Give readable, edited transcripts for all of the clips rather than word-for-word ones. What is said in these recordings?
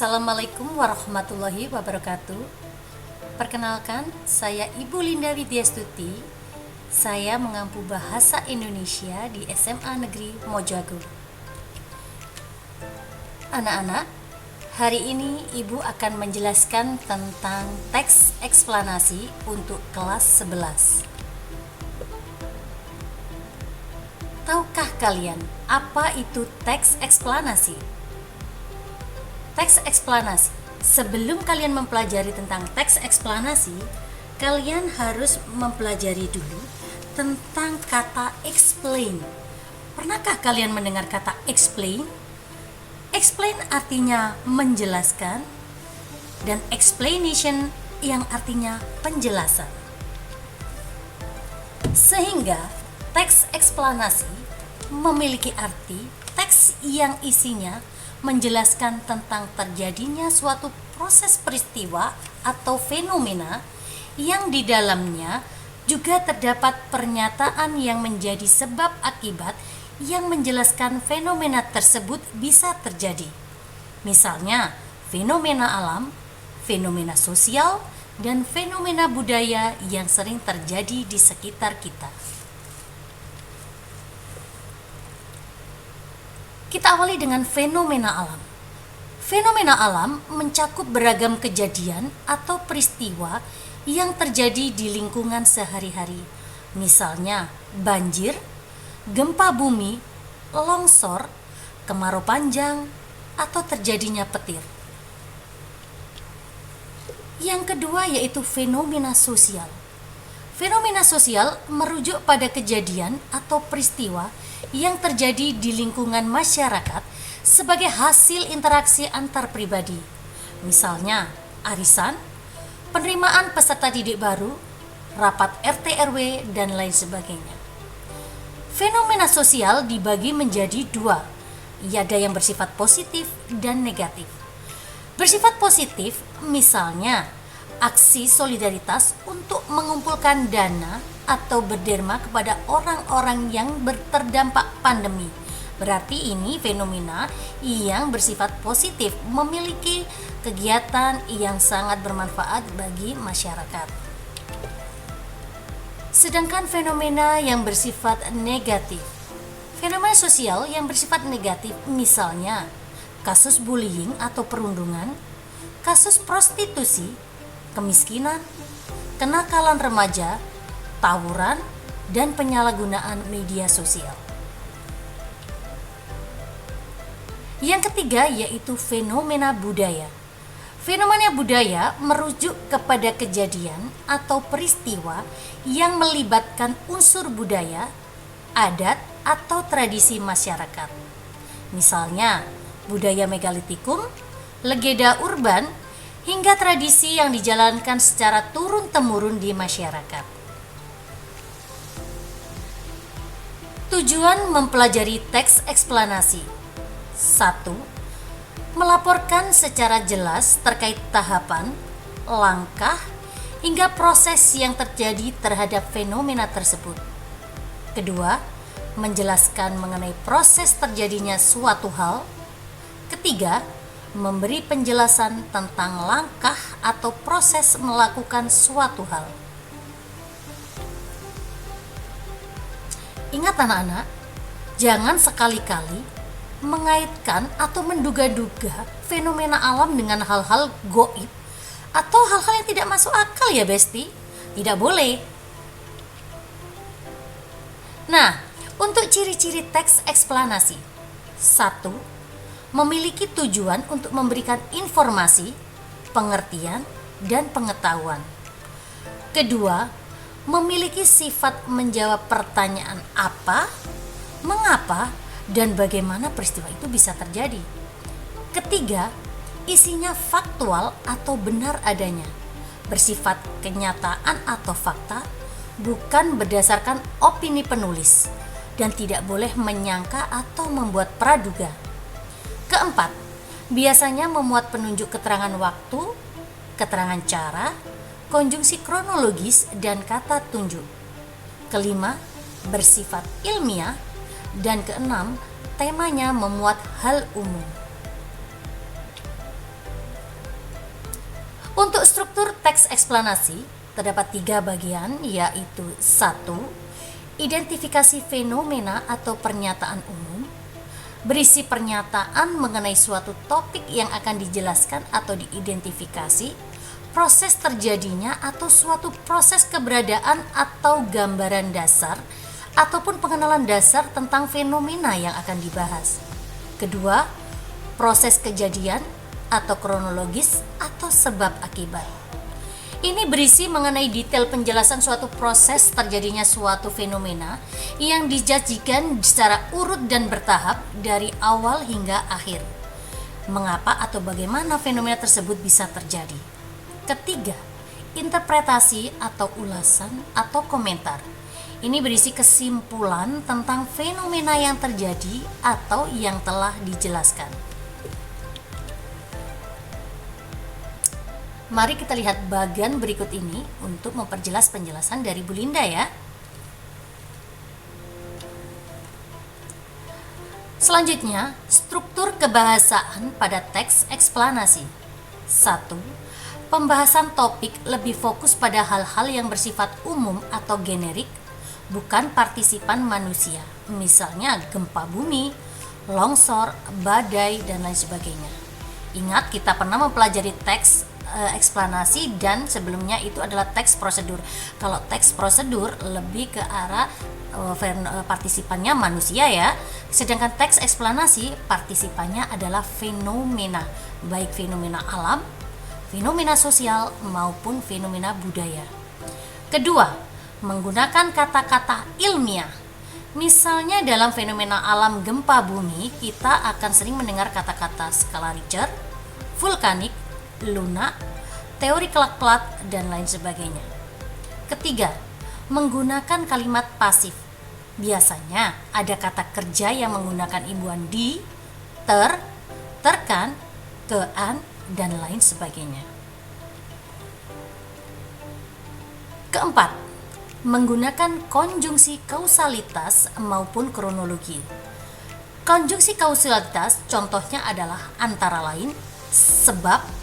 Assalamualaikum warahmatullahi wabarakatuh. Perkenalkan, saya Ibu Linda Widyastuti. Saya mengampu bahasa Indonesia di SMA Negeri Mojago. Anak-anak, hari ini Ibu akan menjelaskan tentang teks eksplanasi untuk kelas 11. Tahukah kalian apa itu teks eksplanasi? Teks eksplanasi. Sebelum kalian mempelajari tentang teks eksplanasi, kalian harus mempelajari dulu tentang kata explain. Pernahkah kalian mendengar kata explain? Explain artinya menjelaskan dan explanation yang artinya penjelasan. Sehingga teks eksplanasi memiliki arti teks yang isinya menjelaskan tentang terjadinya suatu proses peristiwa atau fenomena yang di dalamnya juga terdapat pernyataan yang menjadi sebab akibat yang menjelaskan fenomena tersebut bisa terjadi. Misalnya, fenomena alam, fenomena sosial, dan fenomena budaya yang sering terjadi di sekitar kita. Kita awali dengan fenomena alam. Fenomena alam mencakup beragam kejadian atau peristiwa yang terjadi di lingkungan sehari-hari. Misalnya, banjir, gempa bumi, longsor, kemarau panjang, atau terjadinya petir. Yang kedua yaitu fenomena sosial. Fenomena sosial merujuk pada kejadian atau peristiwa yang terjadi di lingkungan masyarakat sebagai hasil interaksi antar pribadi. Misalnya, arisan, penerimaan peserta didik baru, rapat RT RW, dan lain sebagainya. Fenomena sosial dibagi menjadi dua, ada yang bersifat positif dan negatif. Bersifat positif, misalnya aksi solidaritas untuk mengumpulkan dana atau berderma kepada orang-orang yang terdampak pandemi. Berarti ini fenomena yang bersifat positif, memiliki kegiatan yang sangat bermanfaat bagi masyarakat. Sedangkan fenomena yang bersifat negatif. Fenomena sosial yang bersifat negatif misalnya kasus bullying atau perundungan, kasus prostitusi, kemiskinan, kenakalan remaja, tawuran, dan penyalahgunaan media sosial. Yang ketiga yaitu fenomena budaya. Fenomena budaya merujuk kepada kejadian atau peristiwa yang melibatkan unsur budaya, adat, atau tradisi masyarakat. Misalnya, budaya megalitikum, legenda urban, hingga tradisi yang dijalankan secara turun-temurun di masyarakat. Tujuan mempelajari teks eksplanasi. 1. Melaporkan secara jelas terkait tahapan, langkah, hingga proses yang terjadi terhadap fenomena tersebut. Kedua, menjelaskan mengenai proses terjadinya suatu hal. Ketiga, memberi penjelasan tentang langkah atau proses melakukan suatu hal. Ingat anak-anak, jangan sekali-kali mengaitkan atau menduga-duga fenomena alam dengan hal-hal goib atau hal-hal yang tidak masuk akal ya Besti. Tidak boleh. Nah, untuk ciri-ciri teks eksplanasi. 1. Memiliki tujuan untuk memberikan informasi, pengertian, dan pengetahuan. Kedua, memiliki sifat menjawab pertanyaan apa, mengapa, dan bagaimana peristiwa itu bisa terjadi. Ketiga, isinya faktual atau benar adanya, bersifat kenyataan atau fakta, bukan berdasarkan opini penulis, dan tidak boleh menyangka atau membuat praduga. Keempat, biasanya memuat penunjuk keterangan waktu, keterangan cara, konjungsi kronologis, dan kata tunjuk. Kelima, bersifat ilmiah. Dan keenam, temanya memuat hal umum. Untuk struktur teks eksplanasi, terdapat 3 bagian, yaitu 1. Identifikasi fenomena atau pernyataan umum, berisi pernyataan mengenai suatu topik yang akan dijelaskan atau diidentifikasi, proses terjadinya atau suatu proses keberadaan atau gambaran dasar, ataupun pengenalan dasar tentang fenomena yang akan dibahas. Kedua, proses kejadian atau kronologis atau sebab akibat. Ini berisi mengenai detail penjelasan suatu proses terjadinya suatu fenomena yang dijanjikan secara urut dan bertahap dari awal hingga akhir. Mengapa atau bagaimana fenomena tersebut bisa terjadi. Ketiga, interpretasi atau ulasan atau komentar. Ini berisi kesimpulan tentang fenomena yang terjadi atau yang telah dijelaskan. Mari kita lihat bagian berikut ini untuk memperjelas penjelasan dari Bu Linda ya. Selanjutnya, struktur kebahasaan pada teks eksplanasi. 1. Pembahasan topik lebih fokus pada hal-hal yang bersifat umum atau generik, bukan partisipan manusia, misalnya gempa bumi, longsor, badai, dan lain sebagainya. Ingat, kita pernah mempelajari teks eksplanasi dan sebelumnya itu adalah teks prosedur. Kalau teks prosedur lebih ke arah partisipannya manusia ya, sedangkan teks eksplanasi partisipannya adalah fenomena, baik fenomena alam, fenomena sosial, maupun fenomena budaya. Kedua, menggunakan kata-kata ilmiah. Misalnya dalam fenomena alam gempa bumi, kita akan sering mendengar kata-kata skala Richter, vulkanik, lunak, teori kelak-plat, dan lain sebagainya. Ketiga, menggunakan kalimat pasif. Biasanya ada kata kerja yang menggunakan imbuhan di, ter, terkan, kean, dan lain sebagainya. Keempat, menggunakan konjungsi kausalitas maupun kronologi. Konjungsi kausalitas contohnya adalah antara lain, sebab,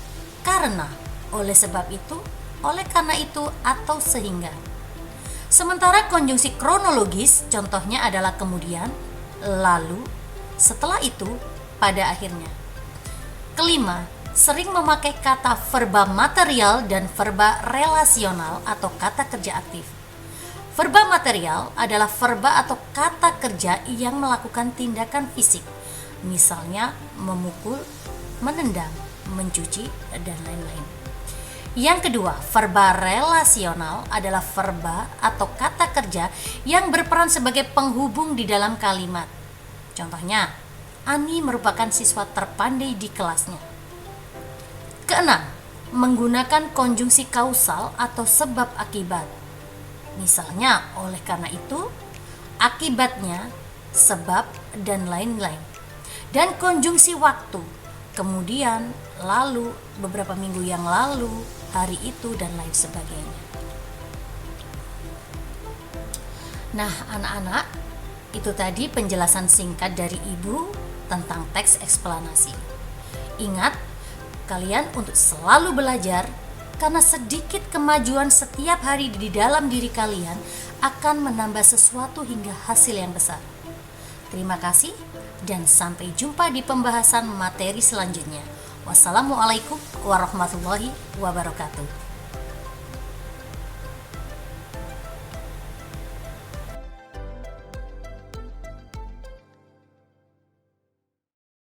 karena, oleh sebab itu, oleh karena itu, atau sehingga. Sementara konjungsi kronologis contohnya adalah kemudian, lalu, setelah itu, pada akhirnya. Kelima, sering memakai kata verba material dan verba relasional atau kata kerja aktif. Verba material adalah verba atau kata kerja yang melakukan tindakan fisik, misalnya memukul, menendang, mencuci, dan lain-lain. Yang kedua, verba relasional adalah verba atau kata kerja yang berperan sebagai penghubung di dalam kalimat. Contohnya, Ani merupakan siswa terpandai di kelasnya. Keenam, menggunakan konjungsi kausal atau sebab akibat. Misalnya, oleh karena itu, akibatnya, sebab, dan lain-lain. Dan konjungsi waktu, kemudian, lalu, beberapa minggu yang lalu, hari itu, dan lain sebagainya. Nah, anak-anak, itu tadi penjelasan singkat dari Ibu tentang teks eksplanasi. Ingat, kalian untuk selalu belajar, karena sedikit kemajuan setiap hari di dalam diri kalian akan menambah sesuatu hingga hasil yang besar. Terima kasih dan sampai jumpa di pembahasan materi selanjutnya. Wassalamualaikum warahmatullahi wabarakatuh.